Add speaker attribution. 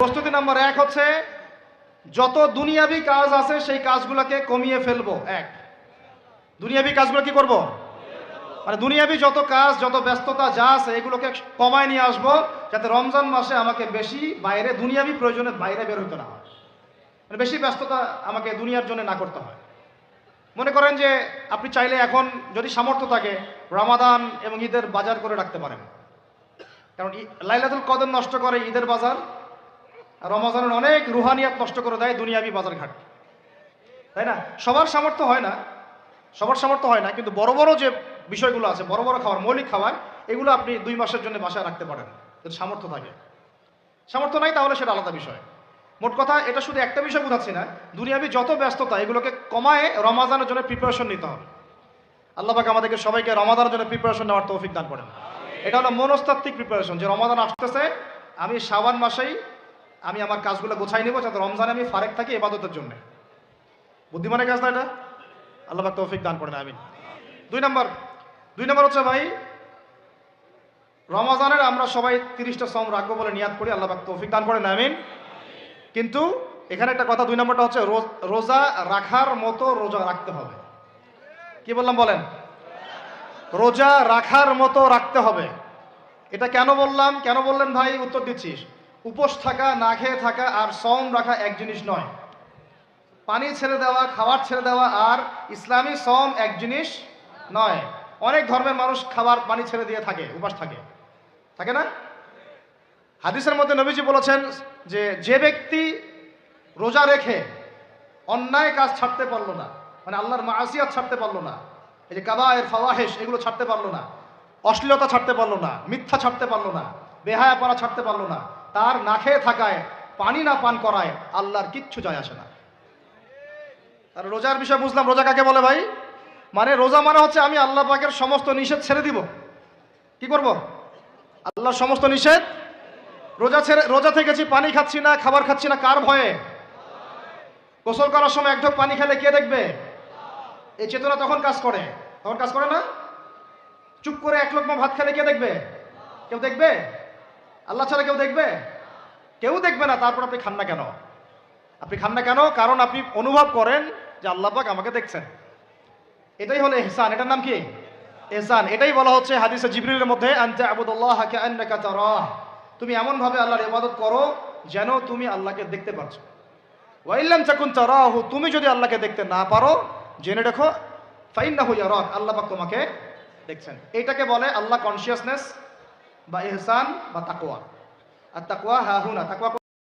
Speaker 1: প্রস্তুতি নাম্বার 1 হচ্ছে যত দুনিয়াবি কাজ আছে সেই কাজগুলোকে কমিয়ে ফেলবো। দুনিয়াবি কাজগুলো কি করব? মানে দুনিয়াবি যত কাজ, যত ব্যস্ততা যা আছে এগুলোকে কমায় নিয়ে আসবো, যাতে রমজান মাসে আমাকে বেশি বাইরে দুনিয়াবি প্রয়োজনে বাইরে বের হইতে না হয়, মানে বেশি ব্যস্ততা আমাকে দুনিয়ার জন্য না করতে হয়। মনে করেন যে আপনি চাইলে এখন যদি সামর্থ্য থাকে রমাদান এবং ঈদের বাজার করে রাখতে পারেন, কারণ লাইলাতুল কদর নষ্ট করে ঈদের বাজার, আর রমজানের অনেক রুহানিয়াত নষ্ট করে দেয় দুনিয়াবি বাজার ঘাট, তাই না? সবার সামর্থ্য হয় না, কিন্তু বড় বড় যে বিষয়গুলো আছে, বড় বড় খাবার, মৌলিক খাবার, এগুলো আপনি 2 মাসের জন্য বাসায় রাখতে পারেন যদি সামর্থ্য থাকে। সামর্থ্য নাই তাহলে সেটা আলাদা বিষয়। মোট কথা, এটা শুধু একটা বিষয় বোঝাচ্ছি না, দুনিয়াবি যত ব্যস্ততা এগুলোকে কমায় রমাদানের জন্য প্রিপারেশন নিতে হবে। আল্লাহ পাক আমাদেরকে সবাইকে রমাদানের জন্য প্রিপারেশন নেওয়ার তৌফিক দান করেন। এটা হলো মনস্তাত্ত্বিক প্রিপারেশন, যে রমাদান আসতেছে, আমি শাবান মাসেই আমি আমার কাজগুলো গোছাই নেব, যাতে রমজানে আমি ফারেক থাকি ইবাদতের জন্য। বুদ্ধিমানের কাজ না এটা? আল্লাহ পাক তৌফিক দান করেন, আমিন। 2 নম্বর হচ্ছে ভাই, রমজানের আমরা সবাই 30টা সওম রাখবো বলে নিয়াত করি, আল্লাহ পাক তৌফিক দান করেন, আমিন। কিন্তু এখানে একটা কথা, 2 নম্বরটা হচ্ছে রোজা রাখার মতো রোজা রাখতে হবে। কি বললাম বলেন? রোজা রাখার মতো রাখতে হবে। এটা কেন বললেন ভাই? উত্তর দিচ্ছিস। উপোস থাকা, না খেয়ে থাকা আর সওম রাখা এক জিনিস নয়। পানি ছেড়ে দেওয়া, খাবার ছেড়ে দেওয়া আর ইসলামী সওম এক জিনিস নয়। অনেক ধর্মের মানুষ খাবার পানি ছেড়ে দিয়ে থাকে, উপাস থাকে না? হাদিসের মধ্যে নবীজি বলেছেন যে ব্যক্তি রোজা রেখে অন্যায় কাজ ছাড়তে পারলো না, মানে আল্লাহর মাসিয়াত ছাড়তে পারলো না, এই যে কাবায়ের ফাওয়াহিশ এগুলো ছাড়তে পারলো না, অশ্লীলতা ছাড়তে পারলো না, মিথ্যা ছাড়তে পারলো না, বেহায়াপনা ছাড়তে পারলো না, তার না খেয়ে থাকায়, পানি না পান করায় আল্লাহর কিচ্ছু যায় আসে না। আর রোজার বিষয় বুঝলাম। রোজা কাকে বলে ভাই? মানে রোজা মানে হচ্ছে আমি আল্লাহ পাকের সমস্ত নিষেধ ছেড়ে দিব। কি করব? আল্লাহর সমস্ত নিষেধ। রোজা থেকেছি, পানি খাচ্ছি না, খাবার খাচ্ছি না, কার ভয়ে? গোসল করার সময় 1 ঢোক পানি খেলে কে দেখবে? এই চেতনা তখন কাজ করে না? চুপ করে 1 লোকমা ভাত খেলে কে দেখবে? কেউ দেখবে? আল্লাহ ছাড়া কেউ দেখবে? কেউ দেখবে না। তারপর আপনি খান না কেন? কারণ আপনি অনুভব করেন যে আল্লাহ পাক আমাকে দেখছেন। এটাই হলো ইহসান। এটার নাম কি? ইহসান। এটাই বলা হচ্ছে হাদিসে জিবরিলের মধ্যে, আনতা আবুদুল্লাহ কাআন্নাকা তারাহ। তুমি এমন ভাবে আল্লাহর ইবাদত করো যেন তুমি আল্লাহকে দেখতে পাচ্ছ। ওয়া ইল্লাম তাকুন তারাহু, তুমি যদি আল্লাহকে দেখতে না পারো, জেনে রাখো ফাইন্নাহু ইয়ারাক, আল্লাহ পাক তোমাকে দেখছেন। এটাকে বলে আল্লাহ কনসিয়াসনেস বা ইহসান বা তাকওয়া। আর তাকওয়া হাহুনা, তাকওয়া